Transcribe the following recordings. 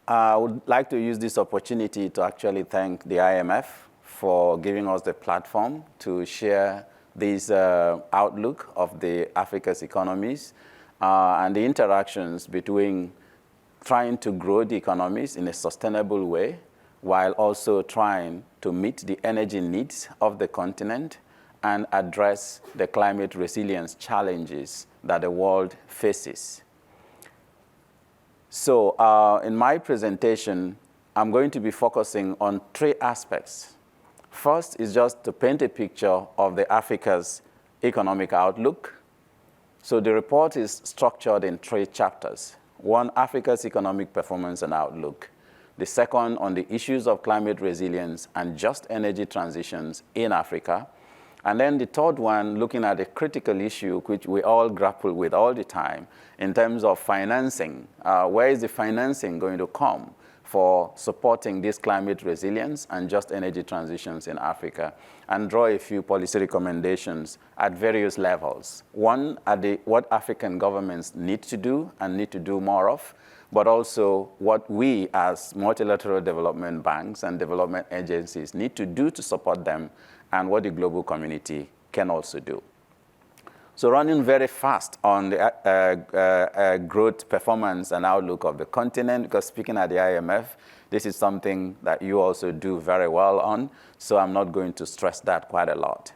I would like to use this opportunity to actually thank the IMF for giving us the platform to share this outlook of Africa's economies and the interactions between trying to grow the economies in a sustainable way while also trying to meet the energy needs of the continent and address the climate resilience challenges that the world faces. So in my presentation, I'm going to be focusing on three aspects. First is just to paint a picture of Africa's economic outlook. So the report is structured in three chapters. One, Africa's economic performance and outlook. The second, on the issues of climate resilience and just energy transitions in Africa. And then the third one, looking at a critical issue which we all grapple with all the time in terms of financing. Where is the financing going to come for supporting this climate resilience and just energy transitions in Africa? And draw a few policy recommendations at various levels. One, what African governments need to do and need to do more of, but also what we as multilateral development banks and development agencies need to do to support them, and what the global community can also do. So running very fast on the growth, performance, and outlook of the continent, because speaking at the IMF, this is something that you also do very well on, so I'm not going to stress that quite a lot.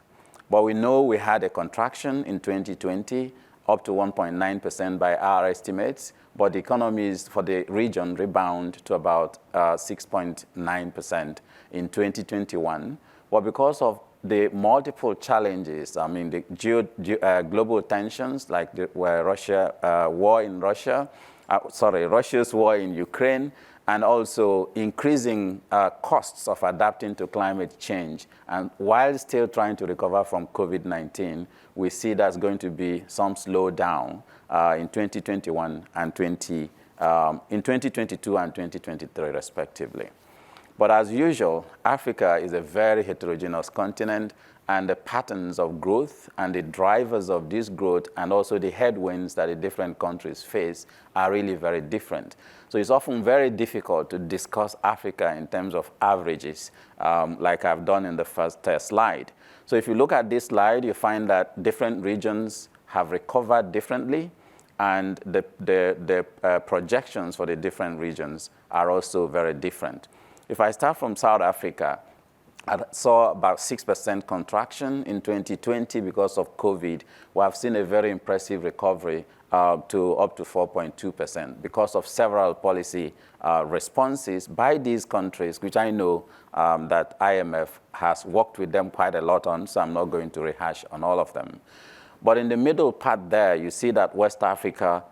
But we know we had a contraction in 2020, up to 1.9% by our estimates, but the economies for the region rebound to about 6.9% in 2021. But because of the multiple challenges, I mean, the global tensions, like Russia's war in Ukraine, and also increasing costs of adapting to climate change. And while still trying to recover from COVID-19, we see there's going to be some slowdown in 2021 and in 2022 and 2023, respectively. But as usual, Africa is a very heterogeneous continent, and the patterns of growth and the drivers of this growth and also the headwinds that the different countries face are really very different. So it's often very difficult to discuss Africa in terms of averages, like I've done in the first slide. So if you look at this slide, you find that different regions have recovered differently, and the projections for the different regions are also very different. If I start from South Africa, I saw about 6% contraction in 2020 because of COVID. We have seen a very impressive recovery to up to 4.2% because of several policy responses by these countries, which I know that IMF has worked with them quite a lot on, so I'm not going to rehash on all of them. But in the middle part there, you see that West Africa,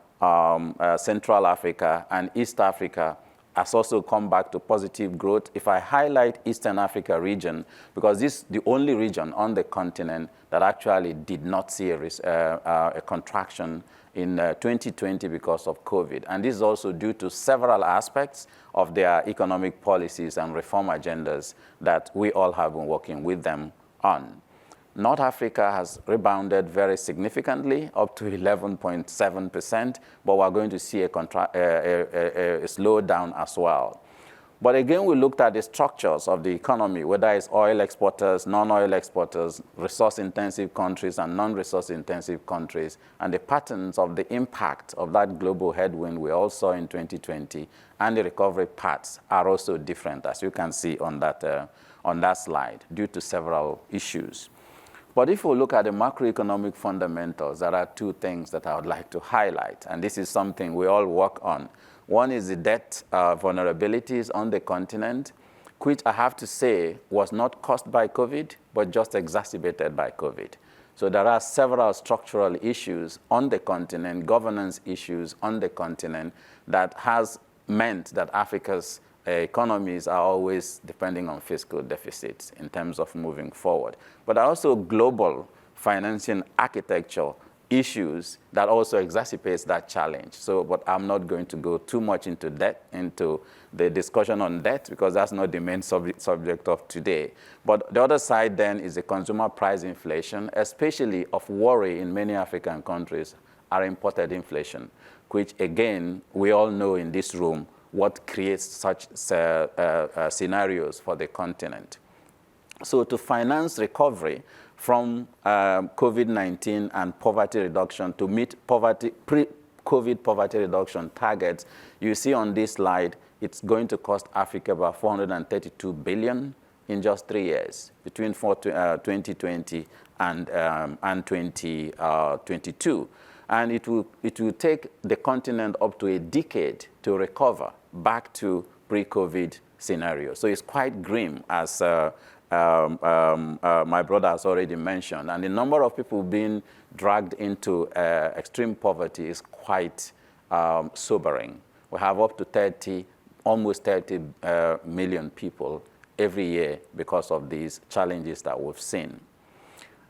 Central Africa, and East Africa has also come back to positive growth. If I highlight Eastern Africa region, because this is the only region on the continent that actually did not see a contraction in 2020 because of COVID. And this is also due to several aspects of their economic policies and reform agendas that we all have been working with them on. North Africa has rebounded very significantly, up to 11.7%, but we're going to see a slowdown as well. But again, we looked at the structures of the economy, whether it's oil exporters, non-oil exporters, resource-intensive countries, and non-resource-intensive countries, and the patterns of the impact of that global headwind we all saw in 2020, and the recovery paths are also different, as you can see on that slide, due to several issues. But if we look at the macroeconomic fundamentals, there are two things that I would like to highlight, and this is something we all work on. One is the debt vulnerabilities on the continent, which I have to say was not caused by COVID, but just exacerbated by COVID. So there are several structural issues on the continent, governance issues on the continent, that has meant that Africa's economies are always depending on fiscal deficits in terms of moving forward. But also global financing architecture issues that also exacerbates that challenge. So, but I'm not going to go too much into the discussion on debt, because that's not the main subject of today. But the other side then is the consumer price inflation, especially of worry in many African countries, are imported inflation, which again, we all know in this room what creates such scenarios for the continent. So to finance recovery from COVID-19 and poverty reduction, to meet pre-COVID poverty reduction targets, you see on this slide, it's going to cost Africa about $432 billion in just 3 years, between 2020 and 2022. And it will take the continent up to a decade to recover back to pre-COVID scenario. So it's quite grim, as my brother has already mentioned. And the number of people being dragged into extreme poverty is quite sobering. We have up to almost 30 million people every year because of these challenges that we've seen.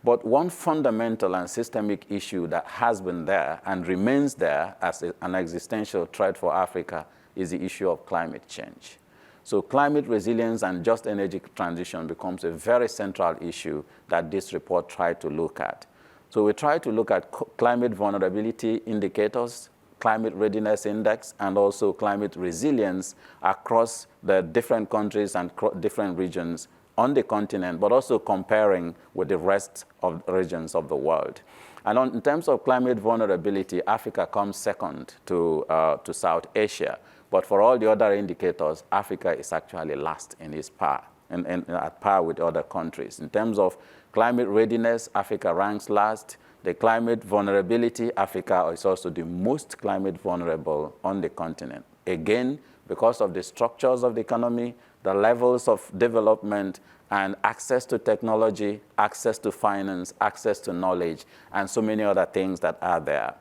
But one fundamental and systemic issue that has been there and remains there as an existential threat for Africa is the issue of climate change. So climate resilience and just energy transition becomes a very central issue that this report tried to look at. So we tried to look at climate vulnerability indicators, climate readiness index, and also climate resilience across the different countries and different regions on the continent, but also comparing with the rest of the regions of the world. And in terms of climate vulnerability, Africa comes second to South Asia. But for all the other indicators, Africa is actually last in its par, and at par with other countries. In terms of climate readiness, Africa ranks last. The climate vulnerability, Africa is also the most climate vulnerable on the continent. Again, because of the structures of the economy, the levels of development, and access to technology, access to finance, access to knowledge, and so many other things that are there.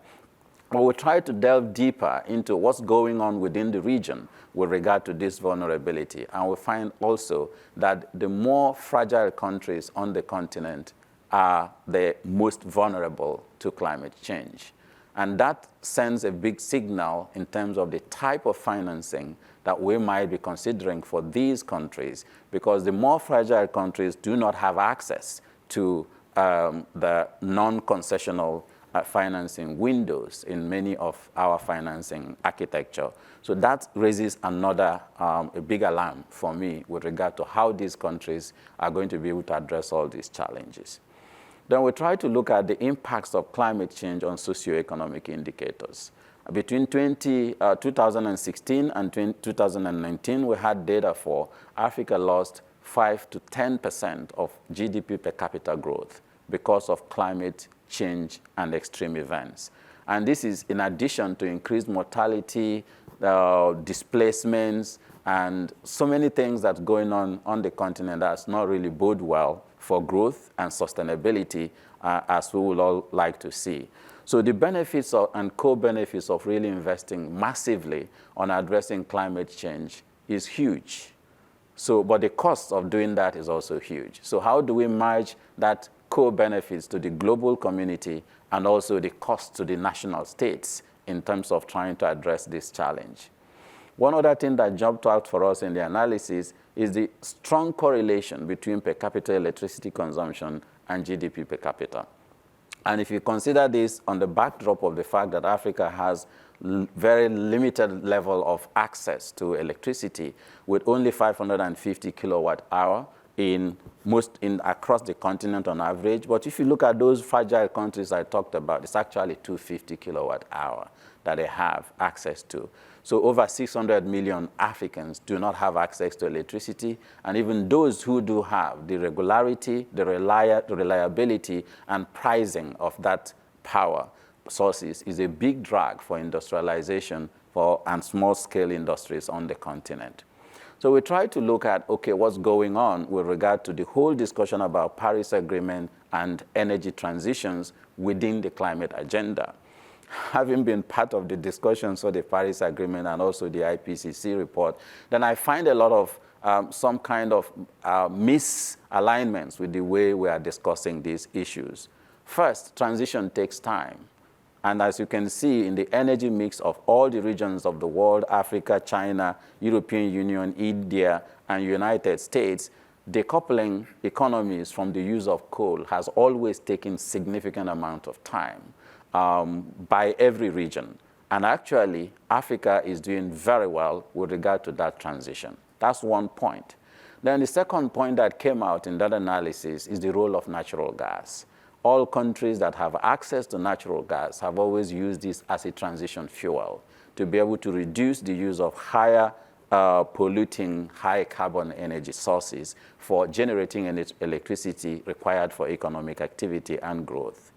But we'll try to delve deeper into what's going on within the region with regard to this vulnerability. And we find also that the more fragile countries on the continent are the most vulnerable to climate change. And that sends a big signal in terms of the type of financing that we might be considering for these countries, because the more fragile countries do not have access to the non-concessional financing windows in many of our financing architecture. So that raises another a big alarm for me with regard to how these countries are going to be able to address all these challenges. Then we try to look at the impacts of climate change on socioeconomic indicators. Between 2016 and 2019, we had data for Africa lost 5 to 10% of GDP per capita growth because of climate change and extreme events. And this is in addition to increased mortality, displacements, and so many things that's going on the continent that's not really bode well for growth and sustainability as we would all like to see. So the benefits and co-benefits of really investing massively on addressing climate change is huge. But the cost of doing that is also huge. So how do we merge that co-benefits to the global community and also the cost to the national states in terms of trying to address this challenge? One other thing that jumped out for us in the analysis is the strong correlation between per capita electricity consumption and GDP per capita. And if you consider this on the backdrop of the fact that Africa has very limited level of access to electricity with only 550 kilowatt hour across the continent on average. But if you look at those fragile countries I talked about, it's actually 250 kilowatt hour that they have access to. So over 600 million Africans do not have access to electricity, and even those who do have, the regularity, the reliability, and pricing of that power sources is a big drag for industrialization and small-scale industries on the continent. So we try to look at, okay, what's going on with regard to the whole discussion about Paris Agreement and energy transitions within the climate agenda. Having been part of the discussions of the Paris Agreement and also the IPCC report, then I find a lot of some kind of misalignments with the way we are discussing these issues. First, transition takes time. And as you can see in the energy mix of all the regions of the world, Africa, China, European Union, India, and United States, decoupling economies from the use of coal has always taken significant amount of time by every region. And actually, Africa is doing very well with regard to that transition. That's one point. Then the second point that came out in that analysis is the role of natural gas. All countries that have access to natural gas have always used this as a transition fuel to be able to reduce the use of higher polluting, high carbon energy sources for generating electricity required for economic activity and growth.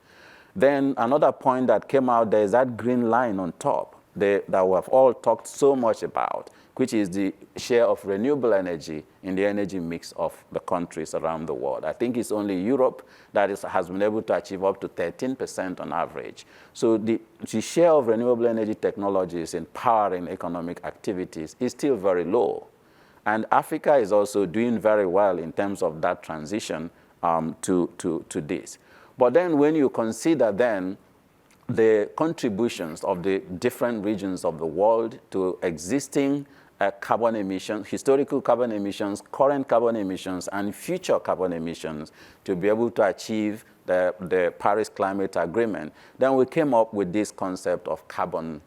Then another point that came out there is that green line on top that we have all talked so much about, which is the share of renewable energy in the energy mix of the countries around the world. I think it's only Europe that has been able to achieve up to 13% on average. So the share of renewable energy technologies in powering economic activities is still very low. And Africa is also doing very well in terms of that transition to this. But then when you consider then the contributions of the different regions of the world to existing carbon emissions, historical carbon emissions, current carbon emissions, and future carbon emissions to be able to achieve the Paris Climate Agreement, then we came up with this concept of carbon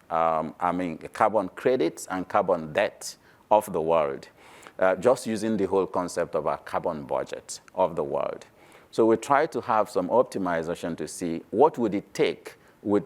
credits and carbon debt of the world, just using the whole concept of a carbon budget of the world. So we try to have some optimization to see what would it take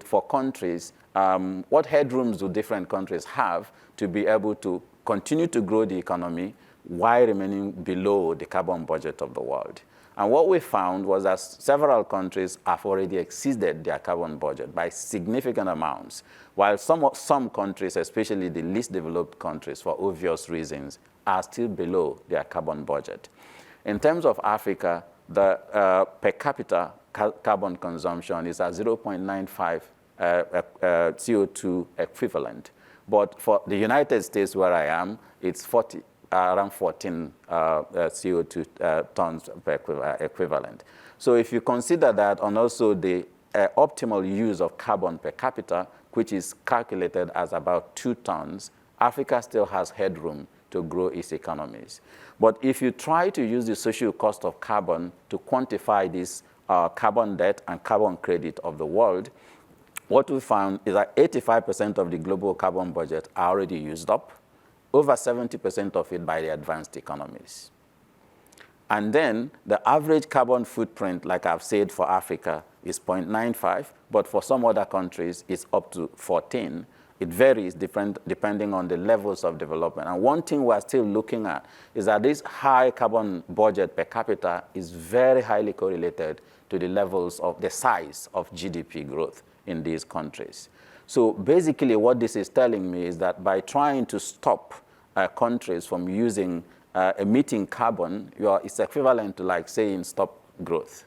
for countries, what headrooms do different countries have to be able to continue to grow the economy while remaining below the carbon budget of the world. And what we found was that several countries have already exceeded their carbon budget by significant amounts, while some countries, especially the least developed countries for obvious reasons, are still below their carbon budget. In terms of Africa, the per capita carbon consumption is at 0.95 CO2 equivalent. But for the United States, where I am, it's around 14 CO2 tons per equivalent. So if you consider that, and also the optimal use of carbon per capita, which is calculated as about 2 tons, Africa still has headroom to grow its economies. But if you try to use the social cost of carbon to quantify this carbon debt and carbon credit of the world, what we found is that 85% of the global carbon budget are already used up, over 70% of it by the advanced economies. And then the average carbon footprint, like I've said, for Africa is 0.95, but for some other countries, it's up to 14. It varies depending on the levels of development. And one thing we're still looking at is that this high carbon budget per capita is very highly correlated to the levels of the size of GDP growth in these countries. So basically what this is telling me is that by trying to stop countries from emitting carbon, it's equivalent to like saying stop growth.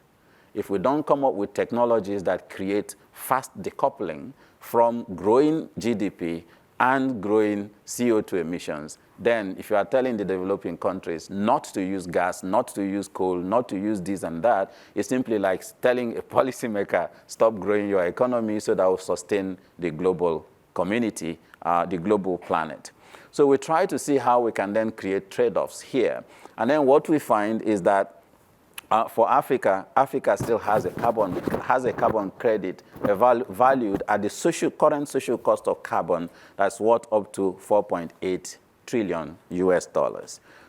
If we don't come up with technologies that create fast decoupling from growing GDP and growing CO2 emissions, then if you are telling the developing countries not to use gas, not to use coal, not to use this and that, it's simply like telling a policymaker, stop growing your economy so that will sustain the global community, the global planet. So we try to see how we can then create trade-offs here. And then what we find is that for Africa, Africa still has a carbon credit valued at the current social cost of carbon that's worth up to $4.8 trillion US.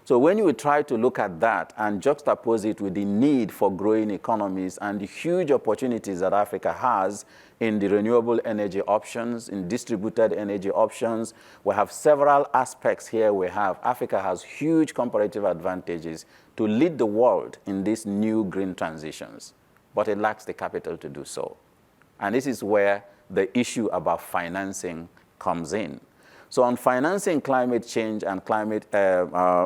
So when you try to look at that and juxtapose it with the need for growing economies and the huge opportunities that Africa has in the renewable energy options, in distributed energy options, we have several aspects here. Africa has huge comparative advantages to lead the world in these new green transitions, but it lacks the capital to do so. And this is where the issue about financing comes in. So on financing climate change and climate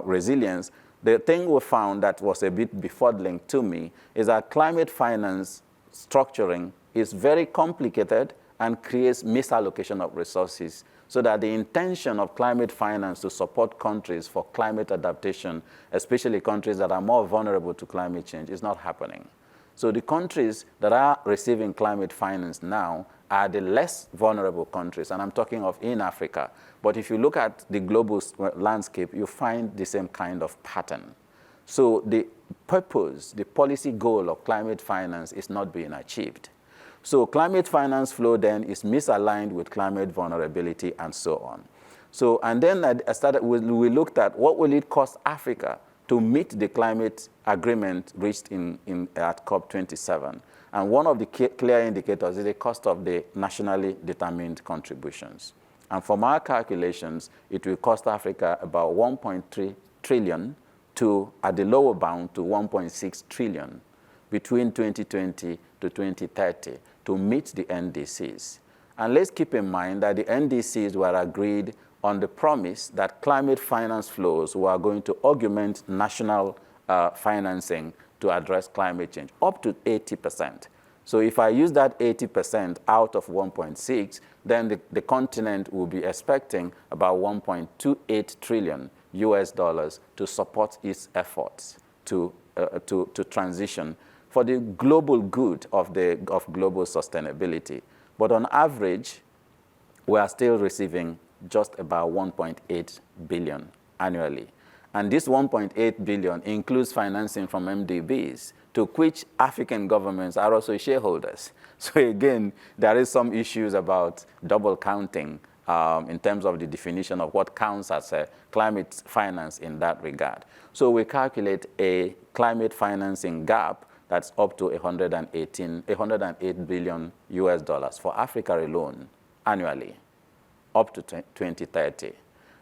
resilience, the thing we found that was a bit befuddling to me is that climate finance structuring is very complicated and creates misallocation of resources, so that the intention of climate finance to support countries for climate adaptation, especially countries that are more vulnerable to climate change, is not happening. So the countries that are receiving climate finance now are the less vulnerable countries, and I'm talking of in Africa. But if you look at the global landscape, you find the same kind of pattern. So the purpose, the policy goal of climate finance is not being achieved. So climate finance flow then is misaligned with climate vulnerability and so on. So, and then we looked at what will it cost Africa to meet the climate agreement reached at COP27. And one of the clear indicators is the cost of the nationally determined contributions. And from our calculations, it will cost Africa about 1.3 trillion to, at the lower bound, to 1.6 trillion between 2020 to 2030 to meet the NDCs. And let's keep in mind that the NDCs were agreed on the promise that climate finance flows were going to augment national financing to address climate change, up to 80%. So if I use that 80% out of 1.6, then the continent will be expecting about 1.28 trillion US dollars to support its efforts to transition for the global good of global sustainability. But on average, we are still receiving just about 1.8 billion annually. And this 1.8 billion includes financing from MDBs, to which African governments are also shareholders. So again, there is some issues about double counting in terms of the definition of what counts as a climate finance in that regard. So we calculate a climate financing gap that's up to 108 billion US dollars for Africa alone annually, up to 2030.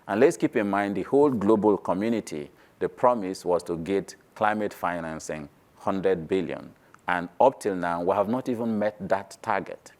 And let's keep in mind the whole global community, the promise was to get climate financing 100 billion. And up till now, we have not even met that target.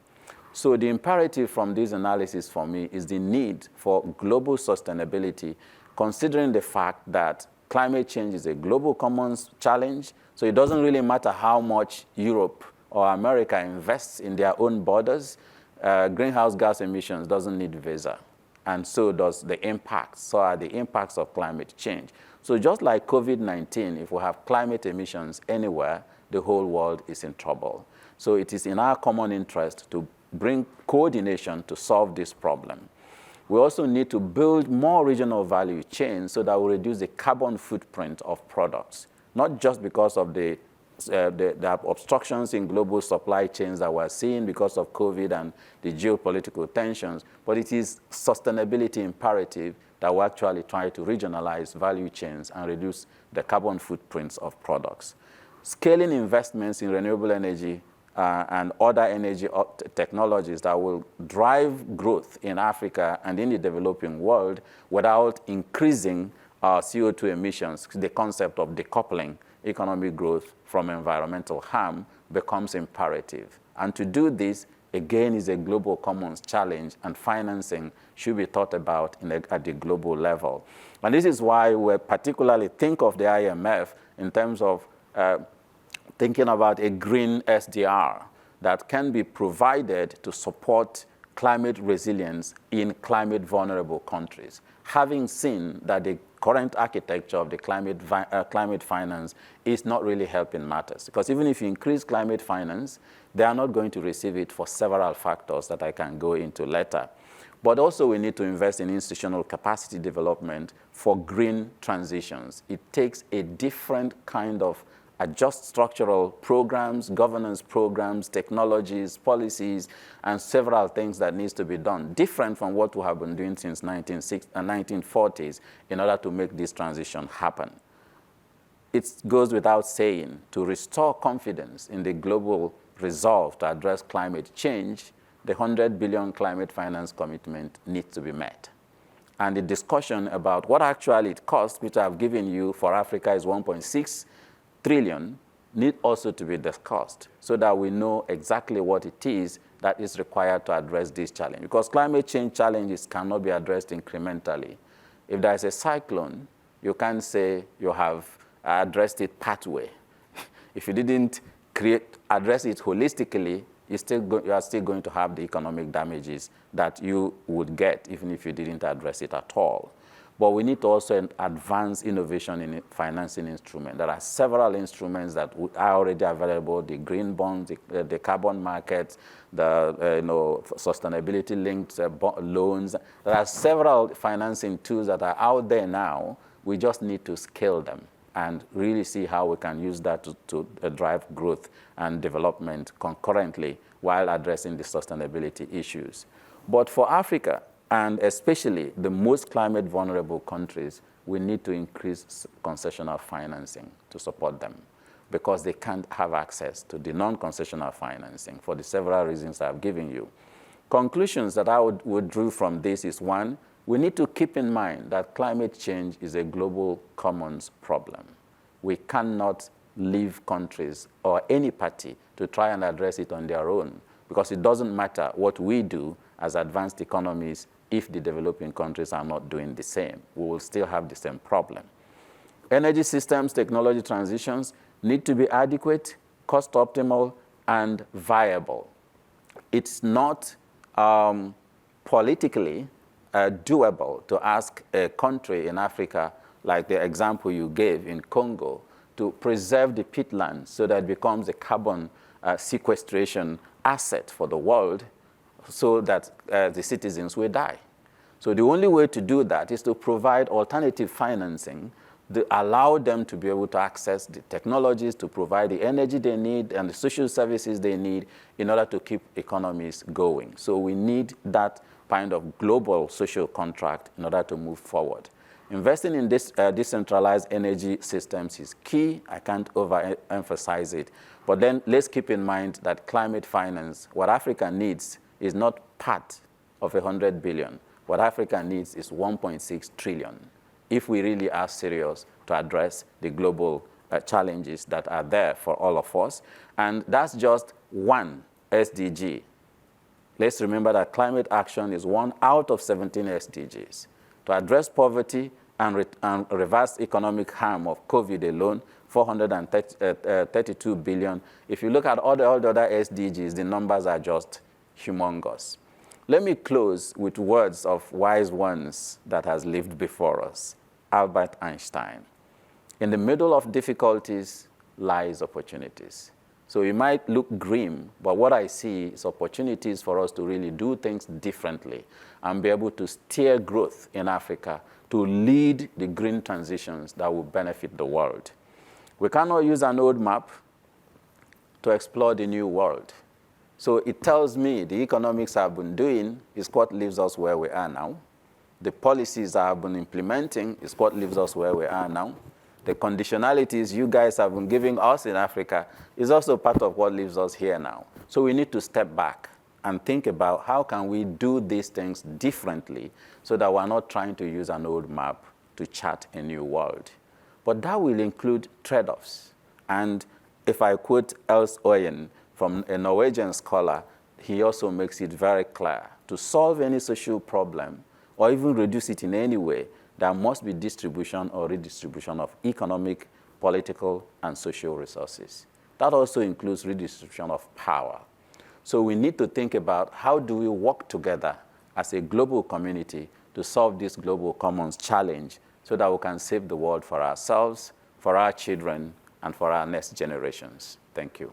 So the imperative from this analysis for me is the need for global sustainability, considering the fact that climate change is a global commons challenge. So it doesn't really matter how much Europe or America invests in their own borders. Greenhouse gas emissions doesn't need visa. And so does the impacts. So are the impacts of climate change. So just like COVID-19, if we have climate emissions anywhere, the whole world is in trouble. So it is in our common interest to bring coordination to solve this problem. We also need to build more regional value chains so that we reduce the carbon footprint of products, not just because of the obstructions in global supply chains that we're seeing because of COVID and the geopolitical tensions, but it is sustainability imperative that we actually try to regionalize value chains and reduce the carbon footprints of products. Scaling investments in renewable energy and other energy technologies that will drive growth in Africa and in the developing world without increasing CO2 emissions. The concept of decoupling economic growth from environmental harm becomes imperative. And to do this, again, is a global commons challenge, and financing should be thought about at the global level. And this is why we particularly think of the IMF in terms of thinking about a green SDR that can be provided to support climate resilience in climate vulnerable countries, having seen that the current architecture of the climate finance is not really helping matters. Because even if you increase climate finance, they are not going to receive it for several factors that I can go into later. But also we need to invest in institutional capacity development for green transitions. It takes a different kind of adjust structural programs, governance programs, technologies, policies, and several things that needs to be done, different from what we have been doing since 1940s in order to make this transition happen. It goes without saying, to restore confidence in the global resolve to address climate change, the 100 billion climate finance commitment needs to be met. And the discussion about what actually it costs, which I've given you for Africa is 1.6 trillion, need also to be discussed so that we know exactly what it is that is required to address this challenge. Because climate change challenges cannot be addressed incrementally. If there is a cyclone, you can't say you have addressed it partway. If you didn't address it holistically, you are still going to have the economic damages that you would get even if you didn't address it at all. But we need to also advance innovation in financing instruments. There are several instruments that are already available: the green bonds, the carbon markets, the sustainability-linked loans. There are several financing tools that are out there now. We just need to scale them. and really see how we can use that to drive growth and development concurrently while addressing the sustainability issues. But for Africa, and especially the most climate vulnerable countries, we need to increase concessional financing to support them, because they can't have access to the non-concessional financing for the several reasons I've given you. Conclusions that I would draw from this is, one, we need to keep in mind that climate change is a global commons problem. We cannot leave countries or any party to try and address it on their own, because it doesn't matter what we do as advanced economies if the developing countries are not doing the same. We will still have the same problem. Energy systems, technology transitions need to be adequate, cost optimal, and viable. It's not politically doable to ask a country in Africa, like the example you gave in Congo, to preserve the peatland so that it becomes a carbon sequestration asset for the world, so that the citizens will die. So the only way to do that is to provide alternative financing to allow them to be able to access the technologies, to provide the energy they need and the social services they need in order to keep economies going. So we need that kind of global social contract in order to move forward. Investing in this decentralized energy systems is key. I can't overemphasize it. But then let's keep in mind that climate finance, what Africa needs, is not part of 100 billion. What Africa needs is 1.6 trillion if we really are serious to address the global challenges that are there for all of us. And that's just one SDG. Let's remember that climate action is one out of 17 SDGs. To address poverty and reverse economic harm of COVID alone, 432 billion. If you look at all the other SDGs, the numbers are just humongous. Let me close with words of wise ones that has lived before us, Albert Einstein. In the middle of difficulties lies opportunities. So it might look grim, but what I see is opportunities for us to really do things differently and be able to steer growth in Africa to lead the green transitions that will benefit the world. We cannot use an old map to explore the new world. So it tells me the economics I've been doing is what leaves us where we are now. The policies I've been implementing is what leaves us where we are now. The conditionalities you guys have been giving us in Africa is also part of what leaves us here now. So we need to step back and think about how can we do these things differently so that we're not trying to use an old map to chart a new world. But that will include trade-offs. And if I quote Els Oyen, from a Norwegian scholar, he also makes it very clear, to solve any social problem or even reduce it in any way, there must be distribution or redistribution of economic, political, and social resources. That also includes redistribution of power. So we need to think about how do we work together as a global community to solve this global commons challenge so that we can save the world for ourselves, for our children, and for our next generations. Thank you.